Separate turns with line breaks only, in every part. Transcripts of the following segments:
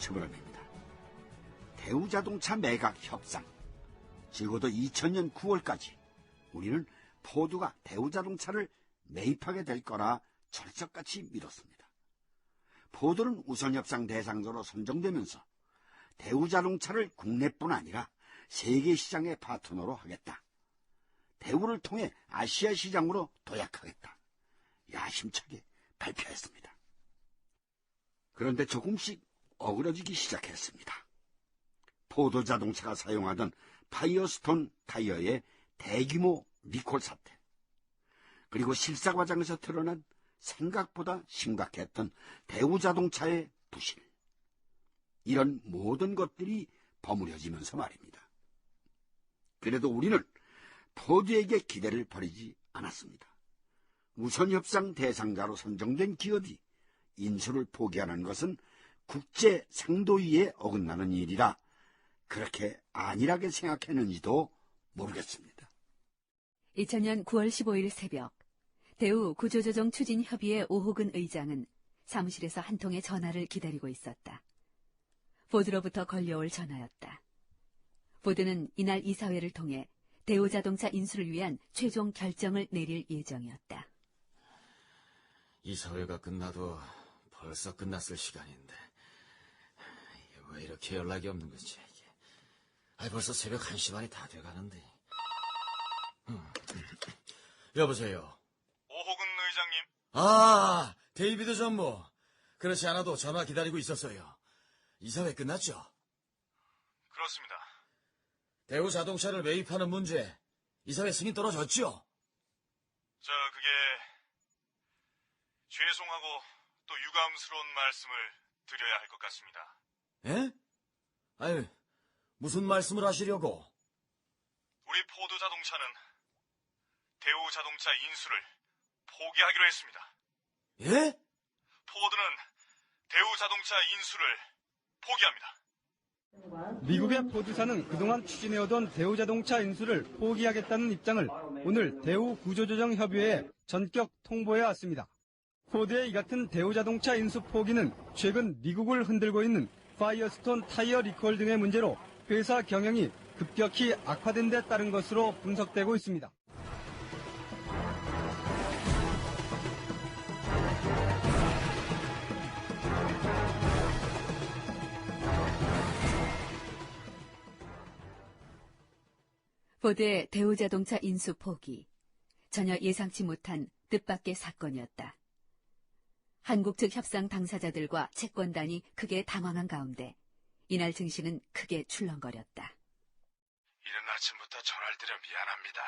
처벌합니다. 대우자동차 매각 협상. 적어도 2000년 9월까지 우리는 포드가 대우자동차를 매입하게 될 거라 철석같이 믿었습니다. 포드는 우선협상 대상자로 선정되면서 대우자동차를 국내뿐 아니라 세계 시장의 파트너로 하겠다. 대우를 통해 아시아 시장으로 도약하겠다. 야심차게 발표했습니다. 그런데 조금씩 어그러지기 시작했습니다. 포드 자동차가 사용하던 파이어스톤 타이어의 대규모 리콜 사태, 그리고 실사 과정에서 드러난 생각보다 심각했던 대우자동차의 부실, 이런 모든 것들이 버무려지면서 말입니다. 그래도 우리는 포드에게 기대를 버리지 않았습니다. 우선협상 대상자로 선정된 기업이 인수를 포기하는 것은 국제 상도위에 어긋나는 일이라 그렇게 안일하게 생각했는지도 모르겠습니다.
2000년 9월 15일 새벽, 대우 구조조정 추진협의회 오호근 의장은 사무실에서 한 통의 전화를 기다리고 있었다. 포드로부터 걸려올 전화였다. 포드는 이날 이사회를 통해 대우자동차 인수를 위한 최종 결정을 내릴 예정이었다.
이사회가 끝나도 벌써 끝났을 시간인데 왜 이렇게 연락이 없는 거지? 벌써 새벽 1시 반이 다 돼가는데. 여보세요.
오호근 의장님.
아, 데이비드 전무. 그렇지 않아도 전화 기다리고 있었어요. 이사회 끝났죠?
그렇습니다.
대우 자동차를 매입하는 문제, 이사회 승인 떨어졌죠?
그게 죄송하고 또 유감스러운 말씀을 드려야 할 것 같습니다.
예? 아유, 무슨 말씀을 하시려고?
우리 포드 자동차는 대우 자동차 인수를 포기하기로 했습니다.
예?
포드는 대우 자동차 인수를 포기합니다.
미국의 포드사는 그동안 추진해오던 대우자동차 인수를 포기하겠다는 입장을 오늘 대우 구조조정협의회에 전격 통보해 왔습니다. 포드의 이 같은 대우자동차 인수 포기는 최근 미국을 흔들고 있는 파이어스톤 타이어 리콜 등의 문제로 회사 경영이 급격히 악화된 데 따른 것으로 분석되고 있습니다.
포드의 대우자동차 인수 포기. 전혀 예상치 못한 뜻밖의 사건이었다. 한국 측 협상 당사자들과 채권단이 크게 당황한 가운데 이날 증시는 크게 출렁거렸다.
이른 아침부터 전화를 드려 미안합니다.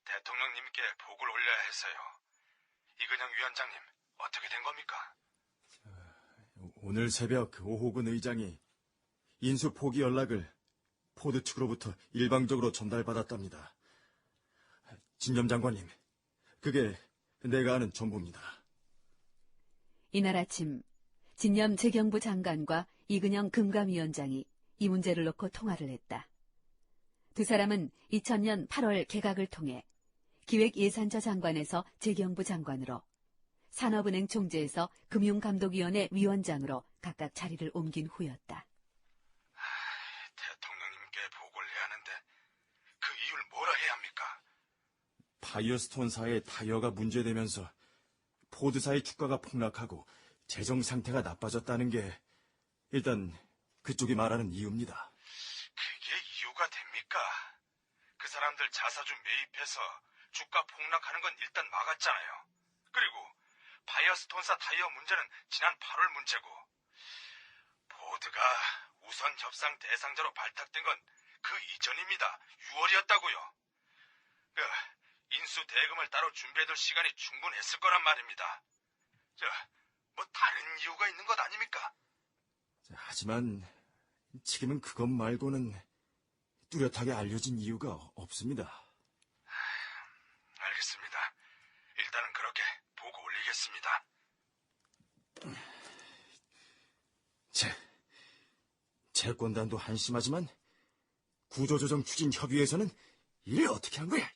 대통령님께 보고를 올려야 해서요. 이근영 위원장님, 어떻게 된 겁니까?
오늘 새벽 오호근 의장이 인수 포기 연락을 포드 측으로부터 일방적으로 전달받았답니다. 진념 장관님, 그게 내가 아는 전부입니다.
이날 아침 진념 재경부 장관과 이근영 금감위원장이 이 문제를 놓고 통화를 했다. 두 사람은 2000년 8월 개각을 통해 기획예산처 장관에서 재경부 장관으로, 산업은행 총재에서 금융감독위원회 위원장으로 각각 자리를 옮긴 후였다.
대통령님께 보고를 해야 하는데 그 이유를 뭐라 해야 합니까?
파이어스톤사의 타이어가 문제되면서 포드사의 주가가 폭락하고 재정 상태가 나빠졌다는 게 일단 그쪽이 말하는 이유입니다.
그게 이유가 됩니까? 그 사람들 자사주 매입해서 주가 폭락하는 건 일단 막았잖아요. 그리고 파이어스톤사 타이어 문제는 지난 8월 문제고, 포드가 우선 협상 대상자로 발탁된 건 그 이전입니다. 6월이었다고요. 인수 대금을 따로 준비해둘 시간이 충분했을 거란 말입니다. 뭐 다른 이유가 있는 것 아닙니까?
하지만 지금은 그것 말고는 뚜렷하게 알려진 이유가 없습니다.
알겠습니다. 일단은 그렇게 보고 올리겠습니다.
채권단도 한심하지만 구조조정 추진협의회에서는 일을 어떻게 한 거야?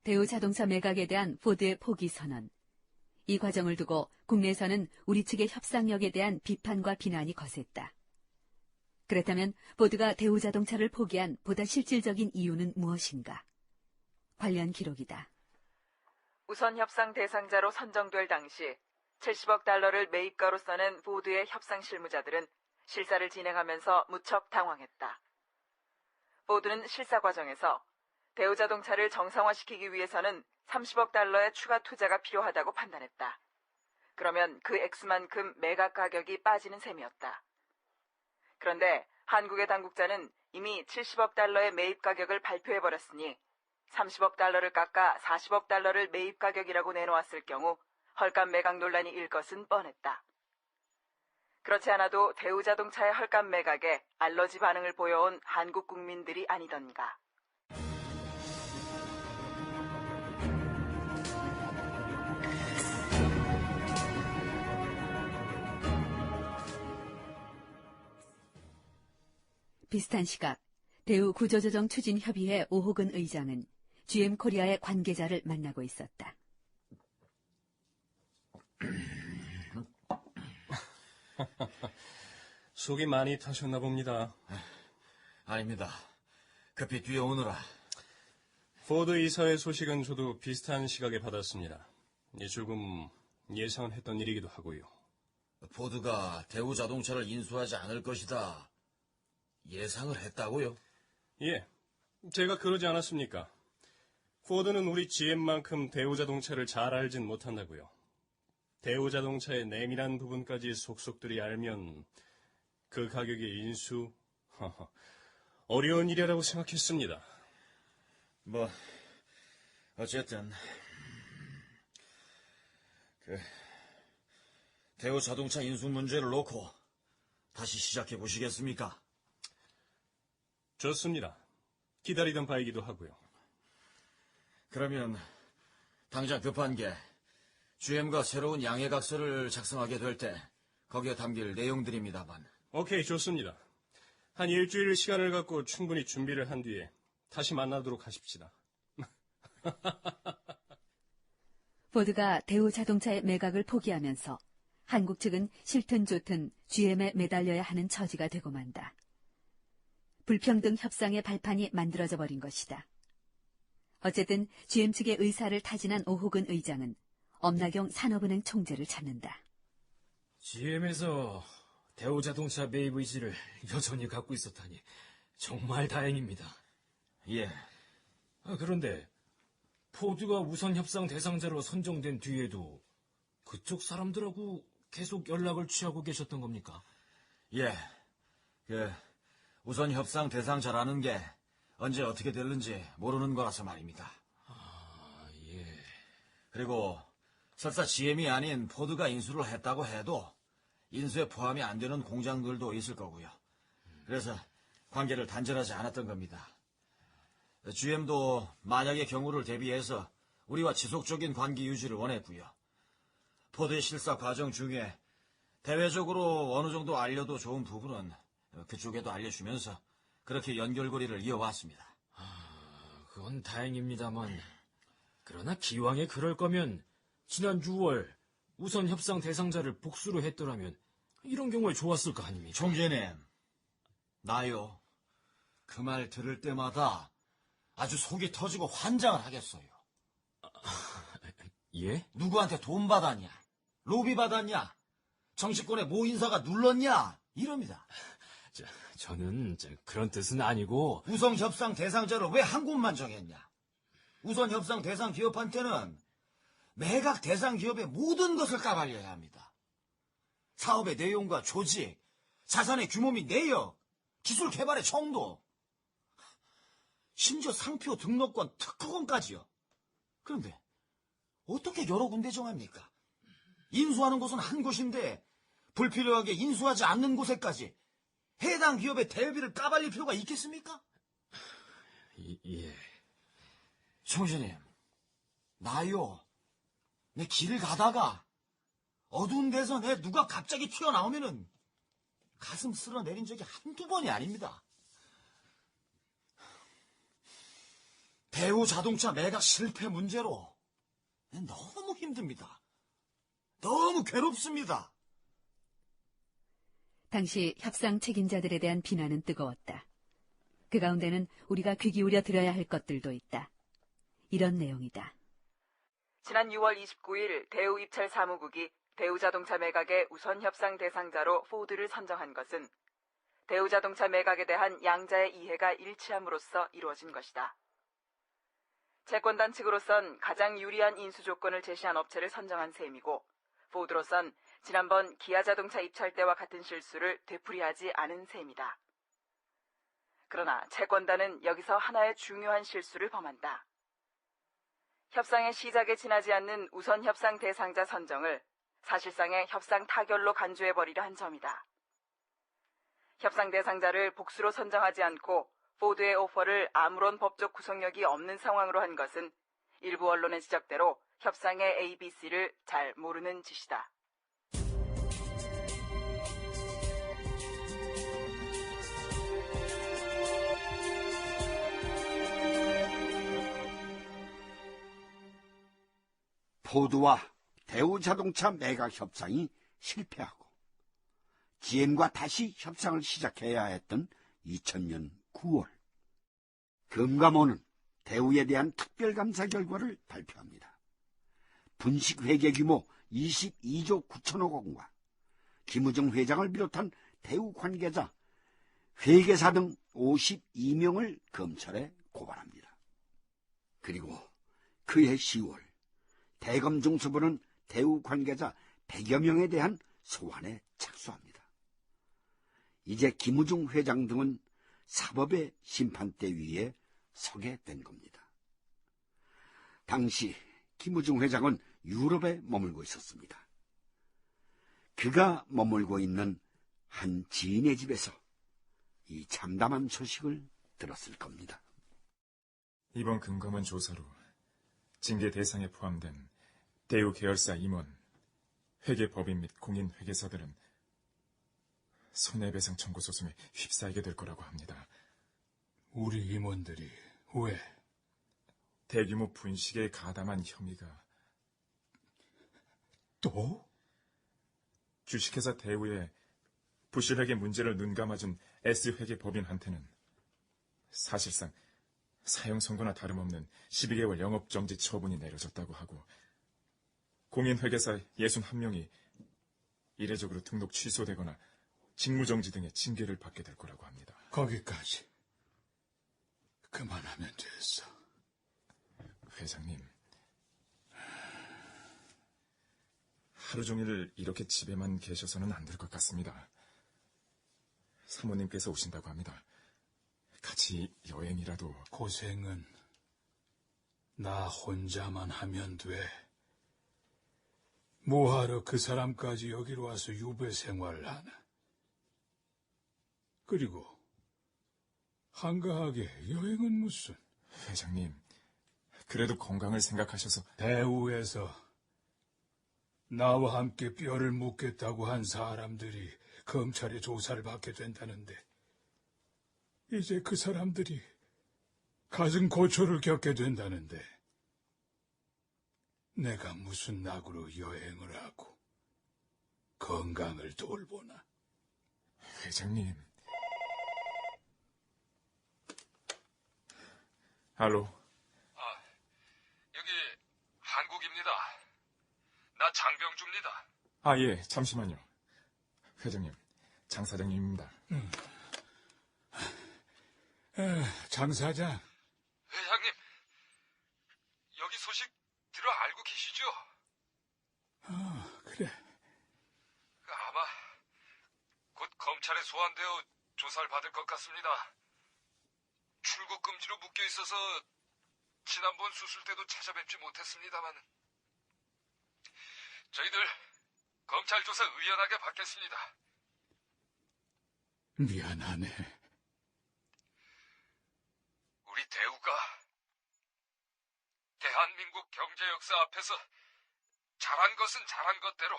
대우자동차 매각에 대한 포드의 포기 선언. 이 과정을 두고 국내에서는 우리 측의 협상력에 대한 비판과 비난이 거셌다. 그렇다면 포드가 대우자동차를 포기한 보다 실질적인 이유는 무엇인가? 관련 기록이다.
우선 협상 대상자로 선정될 당시 70억 달러를 매입가로 써낸 포드의 협상 실무자들은 실사를 진행하면서 무척 당황했다. 포드는 실사 과정에서 대우자동차를 정상화시키기 위해서는 30억 달러의 추가 투자가 필요하다고 판단했다. 그러면 그 액수만큼 매각 가격이 빠지는 셈이었다. 그런데 한국의 당국자는 이미 70억 달러의 매입 가격을 발표해버렸으니 30억 달러를 깎아 40억 달러를 매입 가격이라고 내놓았을 경우 헐값 매각 논란이 일 것은 뻔했다. 그렇지 않아도 대우자동차의 헐값 매각에 알러지 반응을 보여온 한국 국민들이 아니던가.
비슷한 시각 대우 구조조정 추진협의회 오호근 의장은 GM 코리아의 관계자를 만나고 있었다.
속이 많이 타셨나 봅니다.
아닙니다. 급히 뒤에 오느라.
포드 이사의 소식은 저도 비슷한 시각에 받았습니다. 조금 예상은 했던 일이기도 하고요.
포드가 대우자동차를 인수하지 않을 것이다. 예상을 했다고요?
예, 제가 그러지 않았습니까? 포드는 우리 GM만큼 대우자동차를 잘 알진 못한다고요. 대우자동차의 내밀한 부분까지 속속들이 알면 그 가격의 인수, 어려운 일이라고 생각했습니다.
어쨌든 대우자동차 인수 문제를 놓고 다시 시작해 보시겠습니까?
좋습니다. 기다리던 바이기도 하고요.
그러면 당장 급한 게 GM과 새로운 양해각서를 작성하게 될 때 거기에 담길 내용들입니다만.
오케이, 좋습니다. 한 일주일 시간을 갖고 충분히 준비를 한 뒤에 다시 만나도록 하십시다.
포드가 대우자동차의 매각을 포기하면서 한국 측은 싫든 좋든 GM에 매달려야 하는 처지가 되고 만다. 불평등 협상의 발판이 만들어져 버린 것이다. 어쨌든 GM 측의 의사를 타진한 오호근 의장은 엄나경 산업은행 총재를 찾는다.
GM에서 대우자동차 매입 의지를 여전히 갖고 있었다니 정말 다행입니다.
예.
그런데 포드가 우선 협상 대상자로 선정된 뒤에도 그쪽 사람들하고 계속 연락을 취하고 계셨던 겁니까?
예. 우선 협상 대상자라는 게 언제 어떻게 될는지 모르는 거라서 말입니다.
예.
그리고 설사 GM이 아닌 포드가 인수를 했다고 해도 인수에 포함이 안 되는 공장들도 있을 거고요. 그래서 관계를 단절하지 않았던 겁니다. GM도 만약의 경우를 대비해서 우리와 지속적인 관계 유지를 원했고요. 포드의 실사 과정 중에 대외적으로 어느 정도 알려도 좋은 부분은 그쪽에도 알려주면서 그렇게 연결고리를 이어왔습니다.
그건 다행입니다만 그러나 기왕에 그럴 거면 지난 6월 우선 협상 대상자를 복수로 했더라면 이런 경우에 좋았을 거 아닙니까?
총재님, 나요. 그 말 들을 때마다 아주 속이 터지고 환장을 하겠어요.
예?
누구한테 돈 받았냐? 로비 받았냐? 정치권의 모 인사가 눌렀냐? 이럽니다.
저는 그런 뜻은 아니고
우선 협상 대상자를 왜 한 곳만 정했냐? 우선 협상 대상 기업한테는 매각 대상 기업의 모든 것을 까발려야 합니다. 사업의 내용과 조직, 자산의 규모 및 내역, 기술 개발의 정도, 심지어 상표 등록권, 특허권까지요. 그런데 어떻게 여러 군데 정합니까? 인수하는 곳은 한 곳인데 불필요하게 인수하지 않는 곳에까지 해당 기업의 대여비를 까발릴 필요가 있겠습니까?
예.
총재님, 나요. 내 길을 가다가 어두운 데서 내 누가 갑자기 튀어나오면은 가슴 쓸어내린 적이 한두 번이 아닙니다. 대우 자동차 매각 실패 문제로 너무 힘듭니다. 너무 괴롭습니다.
당시 협상 책임자들에 대한 비난은 뜨거웠다. 그 가운데는 우리가 귀 기울여 들어야 할 것들도 있다. 이런 내용이다.
지난 6월 29일 대우 입찰 사무국이 대우자동차 매각의 우선 협상 대상자로 포드를 선정한 것은 대우자동차 매각에 대한 양자의 이해가 일치함으로써 이루어진 것이다. 채권단 측으로선 가장 유리한 인수 조건을 제시한 업체를 선정한 셈이고, 포드로선 지난번 기아자동차 입찰 때와 같은 실수를 되풀이하지 않은 셈이다. 그러나 채권단은 여기서 하나의 중요한 실수를 범한다. 협상의 시작에 지나지 않는 우선 협상 대상자 선정을 사실상의 협상 타결로 간주해버리려 한 점이다. 협상 대상자를 복수로 선정하지 않고 포드의 오퍼를 아무런 법적 구속력이 없는 상황으로 한 것은 일부 언론의 지적대로 협상의 ABC를 잘 모르는 짓이다.
포드와 대우자동차 매각 협상이 실패하고 GM과 다시 협상을 시작해야 했던 2000년 9월, 금감원은 대우에 대한 특별감사 결과를 발표합니다. 분식회계 규모 22조 9천억 원과 김우중 회장을 비롯한 대우 관계자, 회계사 등 52명을 검찰에 고발합니다. 그리고 그해 10월 대검중수부는 대우 관계자 100여 명에 대한 소환에 착수합니다. 이제 김우중 회장 등은 사법의 심판대 위에 서게 된 겁니다. 당시 김우중 회장은 유럽에 머물고 있었습니다. 그가 머물고 있는 한 지인의 집에서 이 참담한 소식을 들었을 겁니다.
이번 금감원 조사로 징계 대상에 포함된 대우 계열사 임원, 회계법인 및 공인회계사들은 손해배상 청구 소송에 휩싸이게 될 거라고 합니다.
우리 임원들이 왜?
대규모 분식에 가담한 혐의가.
또?
주식회사 대우의 부실회계 문제를 눈감아준 S회계법인한테는 사실상 사형 선고나 다름없는 12개월 영업정지 처분이 내려졌다고 하고, 공인회계사 61명이 이례적으로 등록 취소되거나 직무정지 등의 징계를 받게 될 거라고 합니다.
거기까지 그만하면 됐어.
회장님, 하루 종일 이렇게 집에만 계셔서는 안 될 것 같습니다. 사모님께서 오신다고 합니다. 같이 여행이라도.
고생은 나 혼자만 하면 돼. 뭐하러 그 사람까지 여기로 와서 유배 생활을 하나. 그리고 한가하게 여행은 무슨.
회장님, 그래도 건강을 생각하셔서.
대우에서 나와 함께 뼈를 묻겠다고 한 사람들이 검찰의 조사를 받게 된다는데, 이제 그 사람들이 가슴 고초를 겪게 된다는데, 내가 무슨 낙으로 여행을 하고 건강을 돌보나.
회장님. 알로.
여기 한국입니다. 나 장병주입니다.
아, 예, 잠시만요. 회장님, 장 사장님입니다.
장 사장.
회장님, 여기 소식 들어 알고 계시죠?
그래.
아마 곧 검찰에 소환되어 조사를 받을 것 같습니다. 출국 금지로 묶여 있어서 지난번 수술 때도 찾아뵙지 못했습니다만, 저희들 검찰 조사 의연하게 받겠습니다.
미안하네.
우리 대우가 대한민국 경제 역사 앞에서 잘한 것은 잘한 것대로,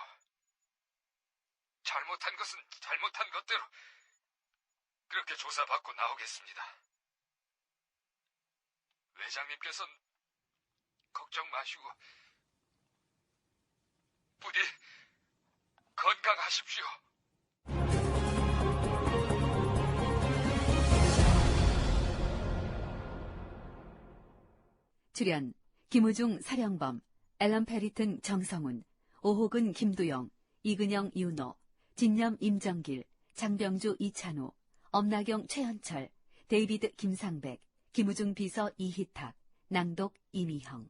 잘못한 것은 잘못한 것대로 그렇게 조사받고 나오겠습니다. 회장님께서는 걱정 마시고 부디 건강하십시오.
출연 김우중 사령범, 앨런 페리튼 정성훈, 오호근 김두영, 이근영 윤호, 진념 임정길, 장병주 이찬호, 엄나경 최현철, 데이비드 김상백, 김우중 비서 이희탁, 낭독 이미형.